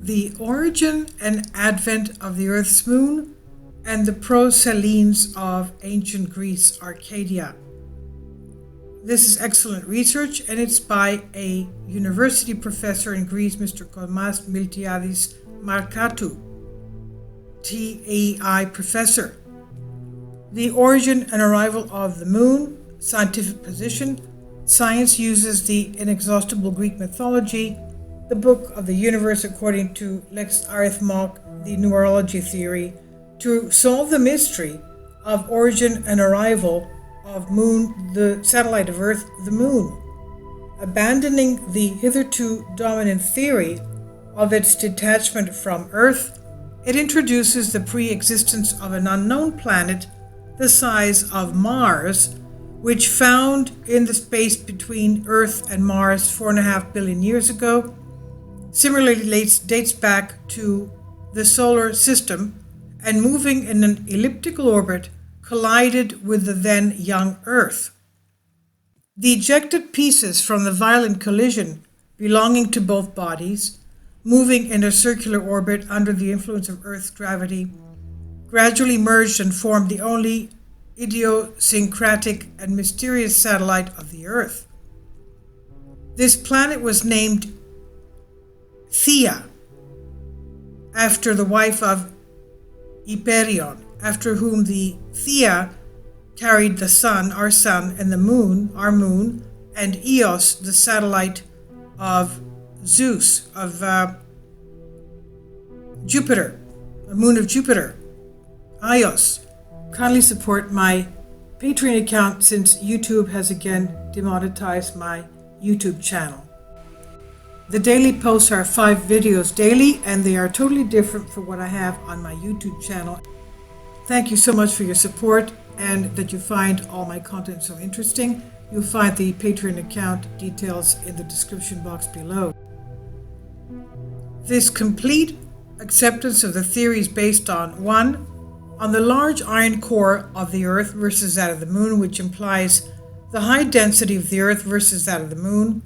The origin and advent of the Earth's moon and the ProSelines of ancient Greece, Arcadia. This is excellent research, and it's by a university professor in Greece, Mr. Kosmas Miltiadis Markatou, TAI professor. The origin and arrival of the moon, scientific position. Science uses the inexhaustible Greek mythology, the book of the universe according to Lex Arithmoch, the numerology theory, to solve the mystery of origin and arrival of moon, the satellite of Earth, the moon. Abandoning the hitherto dominant theory of its detachment from Earth, it introduces the pre-existence of an unknown planet the size of Mars, which found in the space between Earth and Mars 4.5 billion years ago. Similarly, dates back to the solar system, and moving in an elliptical orbit, collided with the then young Earth. The ejected pieces from the violent collision belonging to both bodies, moving in a circular orbit under the influence of Earth's gravity, gradually merged and formed the only idiosyncratic and mysterious satellite of the Earth. This planet was named Thea, after the wife of Hyperion, after whom the Thea carried the sun, our sun, and the moon, our moon, and Eos, the satellite of Zeus, of Jupiter, the moon of Jupiter, Ios. Kindly support my Patreon account since YouTube has again demonetized my YouTube channel. The daily posts are 5 videos daily, and they are totally different from what I have on my YouTube channel. Thank you so much for your support and that you find all my content so interesting. You'll find the Patreon account details in the description box below. This complete acceptance of the theory is based on 1. On the large iron core of the Earth versus that of the moon, which implies the high density of the Earth versus that of the moon,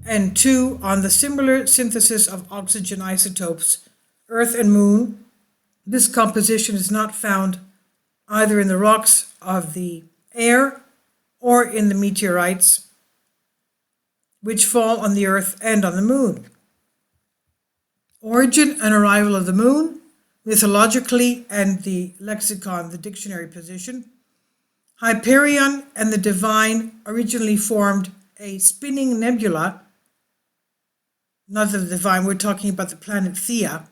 and 2, on the similar synthesis of oxygen isotopes, Earth and moon. This composition is not found either in the rocks of the air or in the meteorites which fall on the Earth and on the moon. Origin and arrival of the moon, mythologically and the lexicon, the dictionary position. Hyperion and the divine originally formed a spinning nebula. Not the divine, we're talking about the planet Thea,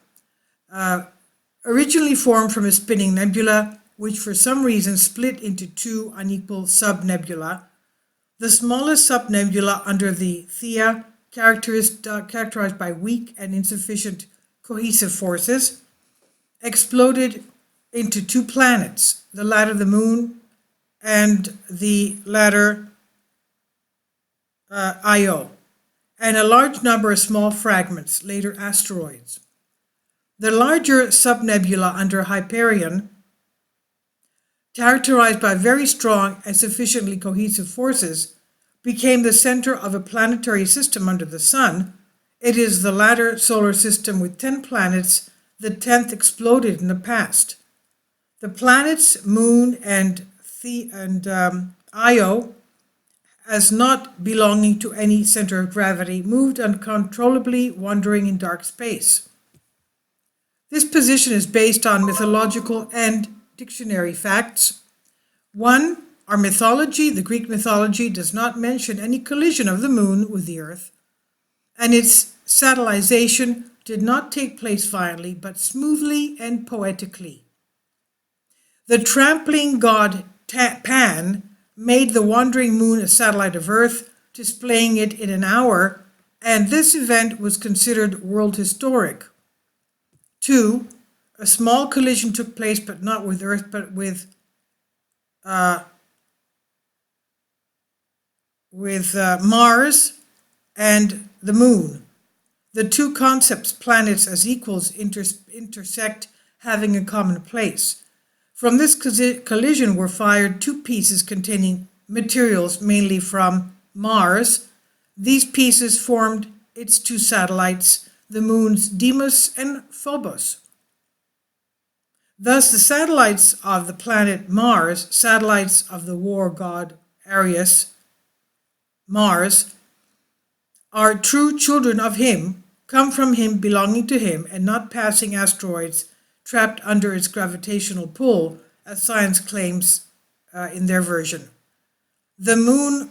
originally formed from a spinning nebula, which for some reason split into 2 unequal subnebula. The smallest subnebula under the Thea, characterized by weak and insufficient cohesive forces, exploded into 2 planets, the latter the moon and the latter Io, and a large number of small fragments, later asteroids. The larger subnebula under Hyperion, characterized by very strong and sufficiently cohesive forces, became the center of a planetary system under the Sun. It is the latter solar system with 10 planets. The 10th exploded in the past. The planets, moon, and Io, as not belonging to any center of gravity, moved uncontrollably, wandering in dark space. This position is based on mythological and dictionary facts. 1. Our mythology, the Greek mythology, does not mention any collision of the moon with the Earth, and its satellization did not take place violently, but smoothly and poetically. The trampling god Pan made the wandering moon a satellite of Earth, displaying it in an hour, and this event was considered world historic. 2. A small collision took place, but not with Earth, but with Mars and the moon. The 2 concepts, planets as equals, intersect, having a common place. From this collision were fired 2 pieces containing materials mainly from Mars, These pieces formed its two satellites, the moons Deimos and Phobos. Thus, the satellites of the planet Mars, satellites of the war god Ares, Mars, are true children of him, come from him, belonging to him, and not passing asteroids trapped under its gravitational pull, as science claims in their version. The moon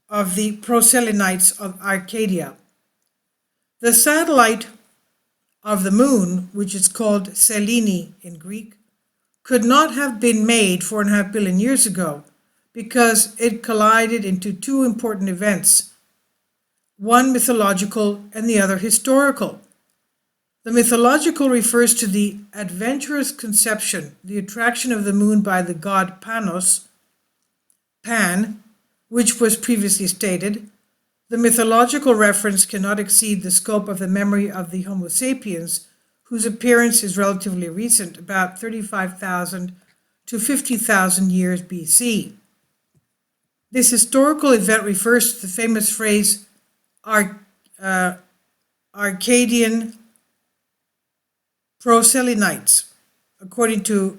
of the ProSelines of Arcadia. The satellite of the moon, which is called Selene in Greek, could not have been made 4.5 billion years ago because it collided into two important events, one mythological and the other historical. The mythological refers to the adventurous conception, the attraction of the moon by the god Pan, which was previously stated. The mythological reference cannot exceed the scope of the memory of the Homo sapiens, whose appearance is relatively recent, about 35,000 to 50,000 years BC. This historical event refers to the famous phrase Arcadian Proselenites, according to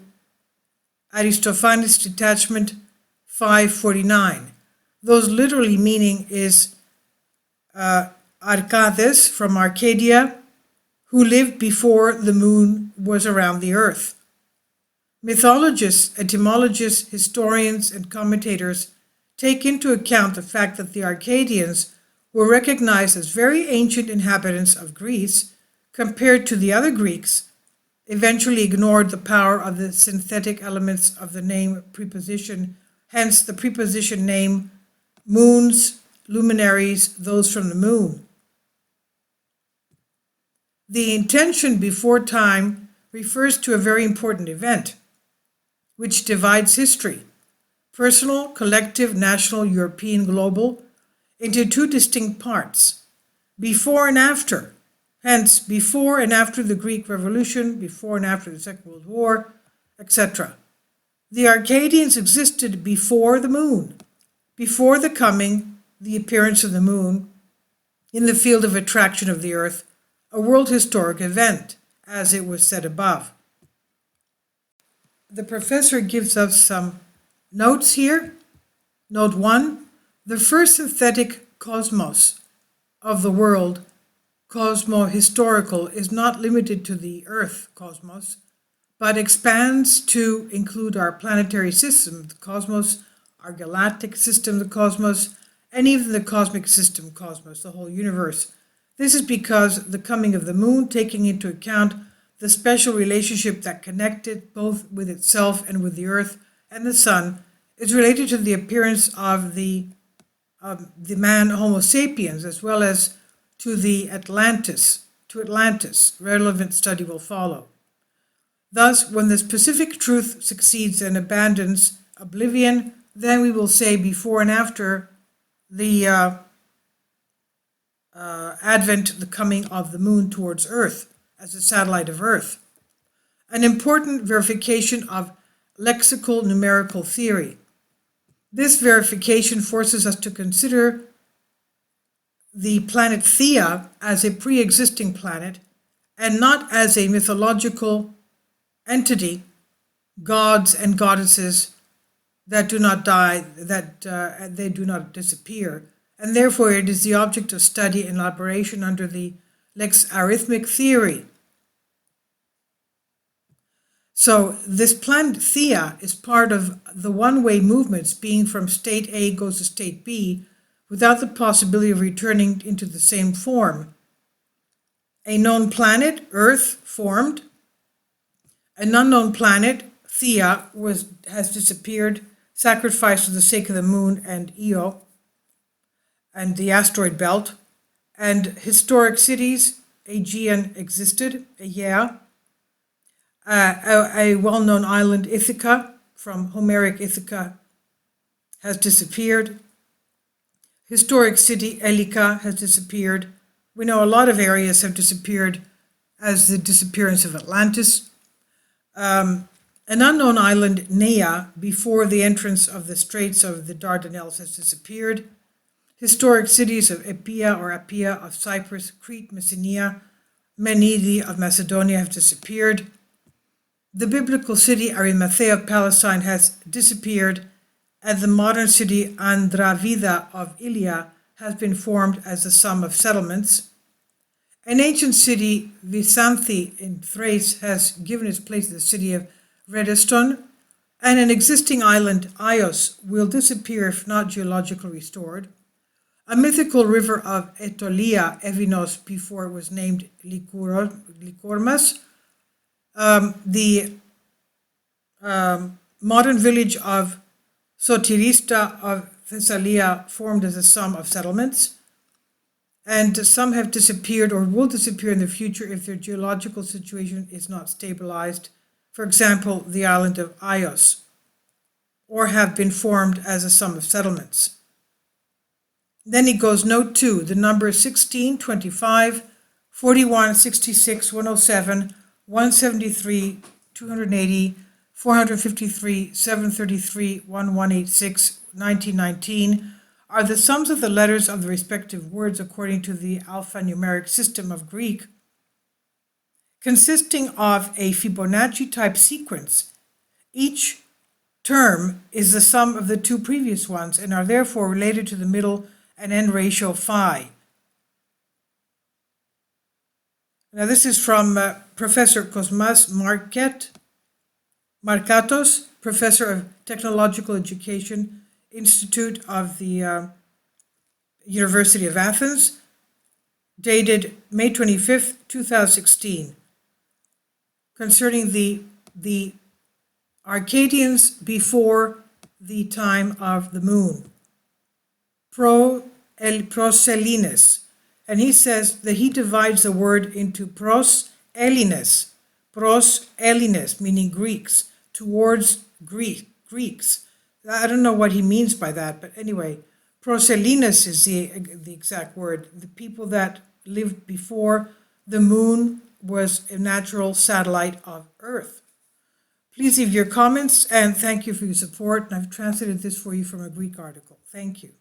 Aristophanes' Detachment 549. Those literally meaning is Arcades from Arcadia, who lived before the moon was around the earth. Mythologists, etymologists, historians, and commentators take into account the fact that the Arcadians were recognized as very ancient inhabitants of Greece compared to the other Greeks, eventually ignored the power of the synthetic elements of the name preposition, hence the preposition name moons, luminaries, those from the moon. The intention before time refers to a very important event, which divides history, personal, collective, national, European, global, into two distinct parts, before and after. Hence, before and after the Greek Revolution, before and after the Second World War, etc. The Arcadians existed before the moon, before the coming, the appearance of the moon in the field of attraction of the earth, a world historic event, as it was said above. The professor gives us some notes here. Note 1, the first synthetic cosmos of the world, cosmo-historical, is not limited to the Earth cosmos, but expands to include our planetary system, the cosmos, our galactic system, the cosmos, and even the cosmic system, cosmos, the whole universe. This is because the coming of the moon, taking into account the special relationship that connected both with itself and with the earth and the sun, is related to the appearance of the man Homo sapiens, as well as to Atlantis. Relevant study will follow. Thus, when the specific truth succeeds and abandons oblivion, then we will say before and after the advent, the coming of the moon towards Earth as a satellite of Earth. An important verification of lexical numerical theory. This verification forces us to consider the planet Theia as a pre-existing planet and not as a mythological entity, gods and goddesses that do not die, that they do not disappear, and therefore it is the object of study and elaboration under the lexarithmic theory. So this planet Theia is part of the one-way movements, being from state A goes to state B without the possibility of returning into the same form. A known planet, Earth, formed. An unknown planet, Theia, has disappeared, sacrificed for the sake of the moon and Io and the asteroid belt. And historic cities, Aegean existed, a well-known island, Ithaca, from Homeric Ithaca, has disappeared. Historic city, Elika, has disappeared. We know a lot of areas have disappeared as the disappearance of Atlantis. An unknown island, Nea, before the entrance of the Straits of the Dardanelles, has disappeared. Historic cities of Epia or Apia of Cyprus, Crete, Messenia, Menede of Macedonia have disappeared. The biblical city Arimathea of Palestine has disappeared, and the modern city Andravida of Ilia has been formed as a sum of settlements. An ancient city, Visanthi in Thrace, has given its place to the city of Redeston, and an existing island, Ios, will disappear if not geologically restored. A mythical river of Etolia, Evinos, before it was named Lykormas. The modern village of Sotirista of Thessalia formed as a sum of settlements, and some have disappeared or will disappear in the future if their geological situation is not stabilized. For example, the island of Ios, or have been formed as a sum of settlements. Then he goes, note 2, the numbers 16, 25, 41, 66, 107, 173, 280, 453, 733, 1186, 1919 are the sums of the letters of the respective words according to the alphanumeric system of Greek, consisting of a Fibonacci-type sequence. Each term is the sum of the two previous ones and are therefore related to the middle and end ratio phi. Now this is from Professor Cosmas Markatos, Professor of Technological Education, Institute of the University of Athens, dated May 25th, 2016, concerning the Arcadians before the time of the moon. ProSelines. And he says that he divides the word into pros-Ellines, meaning Greeks, towards Greeks. I don't know what he means by that, but anyway, ProSelines is the exact word. The people that lived before the moon was a natural satellite of Earth. Please leave your comments, and thank you for your support. And I've translated this for you from a Greek article. Thank you.